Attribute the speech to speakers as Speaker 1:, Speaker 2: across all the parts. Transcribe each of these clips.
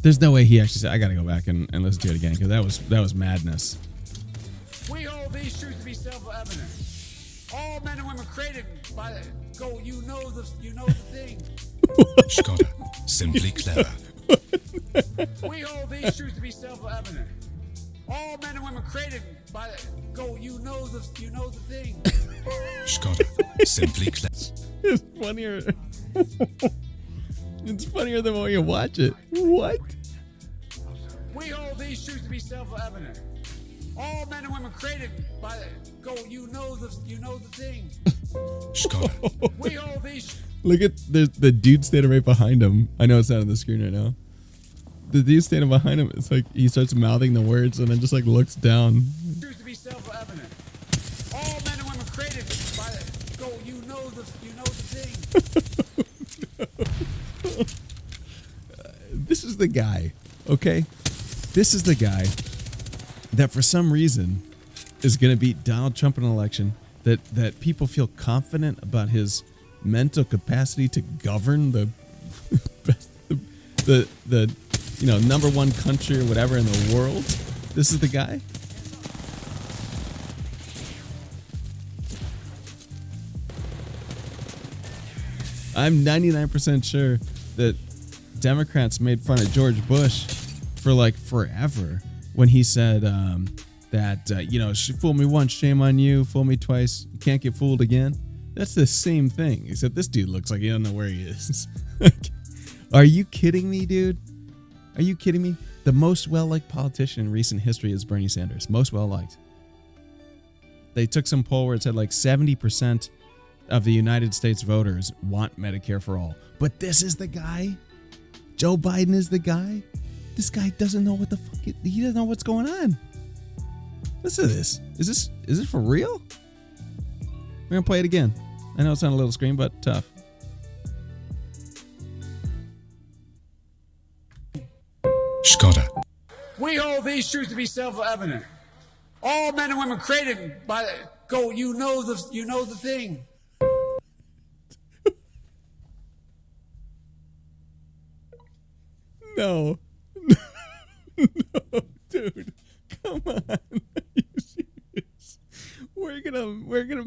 Speaker 1: There's no way he actually said. I gotta go back and listen to it again because that was madness.
Speaker 2: We hold these truths to be self-evident. All men and women created by go. You know the thing.
Speaker 3: Skoda, simply clever.
Speaker 2: We hold these truths to be self-evident. All men and women created by go. You know the thing.
Speaker 3: Skoda, simply clever.
Speaker 1: It's funnier. It's funnier the more you watch it. What?
Speaker 2: We hold these truths to be self-evident. All men and women created by go. You know the thing.
Speaker 3: Skoda.
Speaker 2: We hold these.
Speaker 1: Look at the dude standing right behind him. I know it's not on the screen right now. The dude standing behind him, it's like he starts mouthing the words and then just like looks down.
Speaker 2: Truths to be self-evident. All men and women created by go. You know the thing.
Speaker 1: This is the guy, okay? This is the guy that for some reason is going to beat Donald Trump in an election, that people feel confident about his mental capacity to govern the number one country or whatever in the world. This is the guy. I'm 99% sure that Democrats made fun of George Bush for like forever when he said that, fool me once, shame on you, fool me twice, you can't get fooled again. That's the same thing, except this dude looks like he doesn't know where he is. Are you kidding me, dude? Are you kidding me? The most well-liked politician in recent history is Bernie Sanders. Most well-liked. They took some poll where it said like 70% of the United States voters want Medicare for all. But this is the guy? Joe Biden is the guy? This guy doesn't know what the fuck he doesn't know what's going on. Listen to this. Is this for real? We're gonna play it again. I know it's on a little screen, but tough.
Speaker 3: Skoda.
Speaker 2: We hold these truths to be self-evident. All men and women created by go. You know the thing.
Speaker 1: No. No, dude. Come on. Are you serious? We're gonna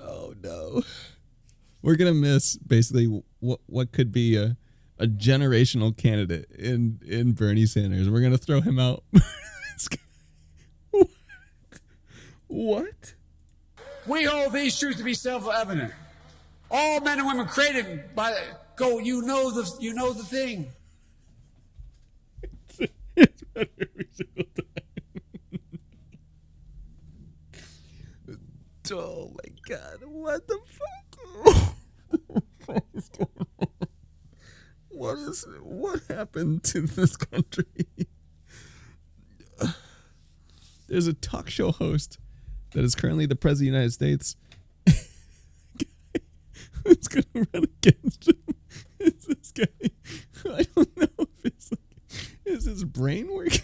Speaker 1: Oh no. We're gonna miss basically what could be a generational candidate in Bernie Sanders. We're gonna throw him out. What?
Speaker 2: We hold these truths to be self-evident. All men and women created by go. You know the thing.
Speaker 1: It's better every single time. Oh my god! What the fuck? What happened to this country? There's a talk show host that is currently the president of the United States. Who's going to run against him? Is this guy? I don't know if it's like, is his brain working?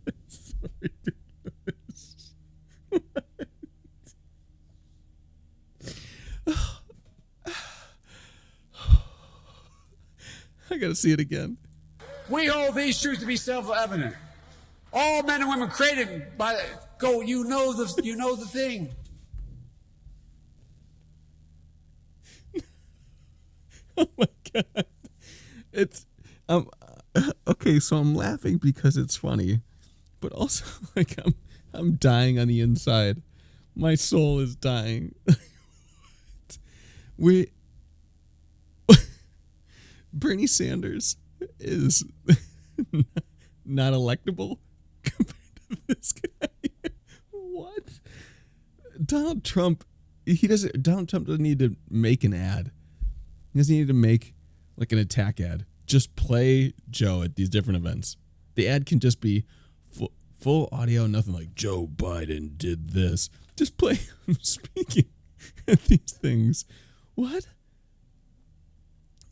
Speaker 1: It's so ridiculous. I gotta see it again.
Speaker 2: We hold these truths to be self-evident. All men and women created by go. You know the thing.
Speaker 1: Oh my god! It's okay. So I'm laughing because it's funny, but also like I'm dying on the inside. My soul is dying. Bernie Sanders is not electable compared to this guy. What? Donald Trump doesn't need to make an ad. He doesn't need to make like an attack ad. Just play Joe at these different events. The ad can just be full audio, nothing like Joe Biden did this. Just play him speaking at these things. What?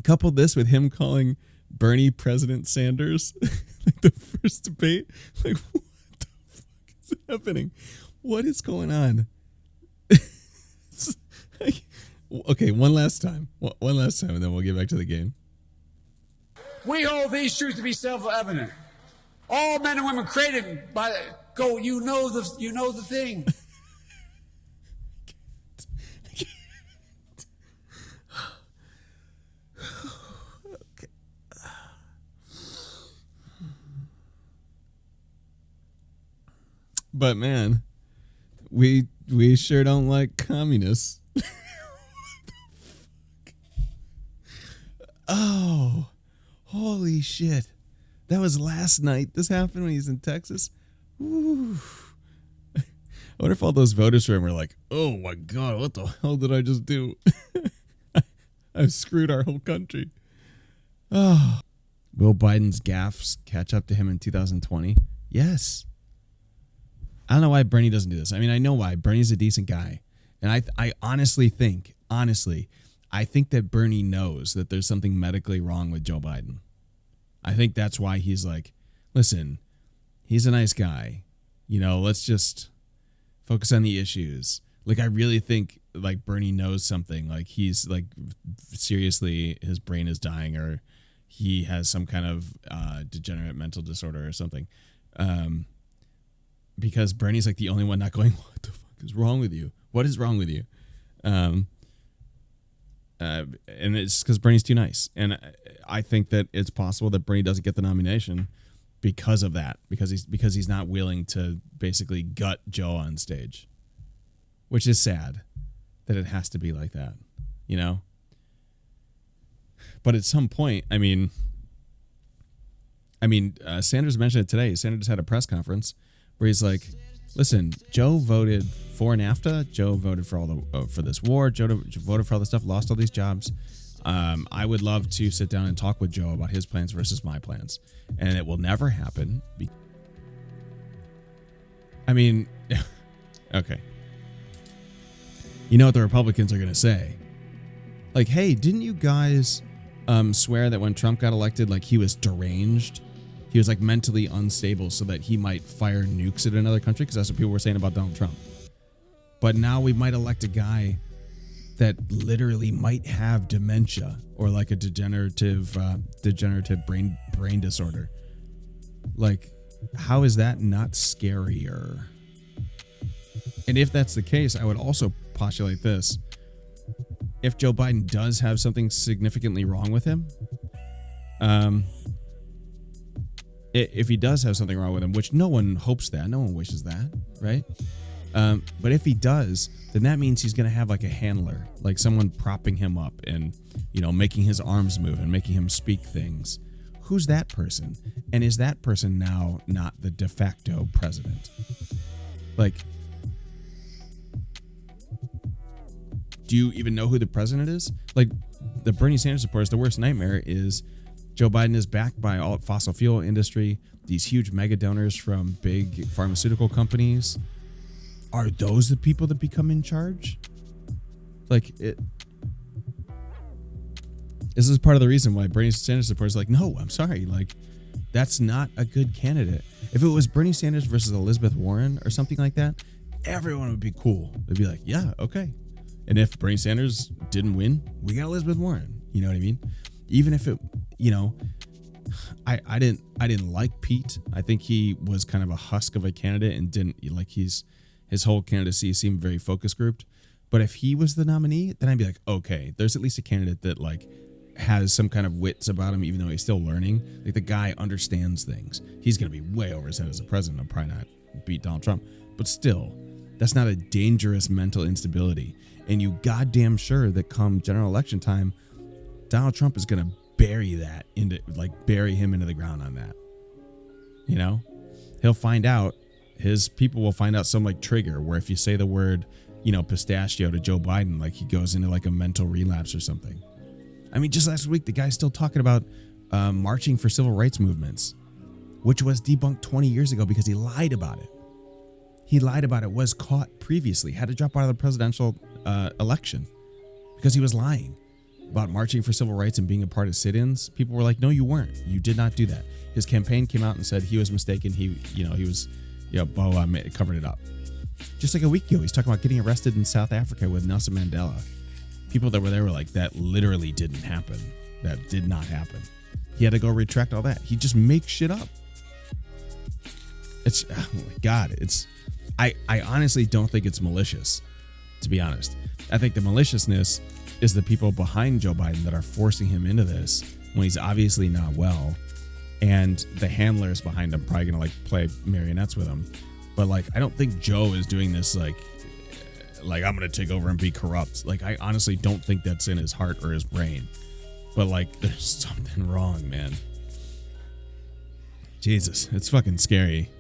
Speaker 1: Couple this with him calling Bernie President Sanders, like the first debate. Like, what the fuck is happening? What is going on? Okay, one last time. One last time, and then we'll get back to the game.
Speaker 2: We hold these truths to be self-evident. All men and women created by go. You know the thing.
Speaker 1: But man, we sure don't like communists. Oh, holy shit. That was last night. This happened when he's in Texas. Ooh. I wonder if all those voters for him were like, oh my God, what the hell did I just do? I've screwed our whole country. Oh. Will Biden's gaffes catch up to him in 2020? Yes. I don't know why Bernie doesn't do this. I mean, I know why. Bernie's a decent guy. And I honestly think that Bernie knows that there's something medically wrong with Joe Biden. I think that's why he's like, listen, he's a nice guy. You know, let's just focus on the issues. Like, I really think, like, Bernie knows something. Like, he's, like, seriously, his brain is dying, or he has some kind of degenerate mental disorder or something. Because Bernie's, like, the only one not going, what the fuck is wrong with you? What is wrong with you? And it's because Bernie's too nice. And I think that it's possible that Bernie doesn't get the nomination because of that, because he's not willing to basically gut Joe on stage, which is sad that it has to be like that, you know? But at some point, I mean, Sanders mentioned it today. Sanders had a press conference where he's like, listen, Joe voted for NAFTA. Joe voted for for this war. Joe voted for all this stuff, lost all these jobs. I would love to sit down and talk with Joe about his plans versus my plans. And it will never happen. I mean, okay. You know what the Republicans are going to say? Like, hey, didn't you guys swear that when Trump got elected, like, he was deranged? He was, like, mentally unstable so that he might fire nukes at another country? Because that's what people were saying about Donald Trump. But now we might elect a guy that literally might have dementia or, like, a degenerative brain disorder. Like, how is that not scarier? And if that's the case, I would also postulate this. If Joe Biden does have something significantly wrong with him, if he does have something wrong with him, which no one hopes that, no one wishes that, right? But if he does, then that means he's going to have like a handler, like someone propping him up and, you know, making his arms move and making him speak things. Who's that person? And is that person now not the de facto president? Like, do you even know who the president is? Like, the Bernie Sanders supporters, the worst nightmare is Joe Biden is backed by all fossil fuel industry, these huge mega donors from big pharmaceutical companies. Are those the people that become in charge? Like, this is part of the reason why Bernie Sanders supporters are like, no, I'm sorry, like, that's not a good candidate. If it was Bernie Sanders versus Elizabeth Warren or something like that, everyone would be cool. They'd be like, yeah, okay. And if Bernie Sanders didn't win, we got Elizabeth Warren. You know what I mean? Even if it, you know, I didn't like Pete. I think he was kind of a husk of a candidate and didn't like his whole candidacy seemed very focus grouped. But if he was the nominee, then I'd be like, okay, there's at least a candidate that like has some kind of wits about him, even though he's still learning. Like, the guy understands things. He's gonna be way over his head as a president. I'll probably not beat Donald Trump, but still, that's not a dangerous mental instability. And you goddamn sure that come general election time, Donald Trump is going to bury him into the ground on that. You know, he'll find out, his people will find out some like trigger where if you say the word, you know, pistachio to Joe Biden, like he goes into like a mental relapse or something. I mean, just last week, the guy's still talking about marching for civil rights movements, which was debunked 20 years ago because he lied about it. He lied about it, was caught previously, had to drop out of the presidential election because he was lying about marching for civil rights and being a part of sit-ins. People were like, no, you weren't. You did not do that. His campaign came out and said he was mistaken. He was, blah, blah, blah, covered it up. Just like a week ago, he's talking about getting arrested in South Africa with Nelson Mandela. people that were there were like, that literally didn't happen. That did not happen. He had to go retract all that. He just makes shit up. It's, oh my God, I honestly don't think it's malicious, to be honest. I think the maliciousness is the people behind Joe Biden that are forcing him into this when he's obviously not well. And the handlers behind him probably gonna like play marionettes with him. But like, I don't think Joe is doing this like I'm gonna take over and be corrupt. Like, I honestly don't think that's in his heart or his brain. But like, there's something wrong, man. Jesus, it's fucking scary.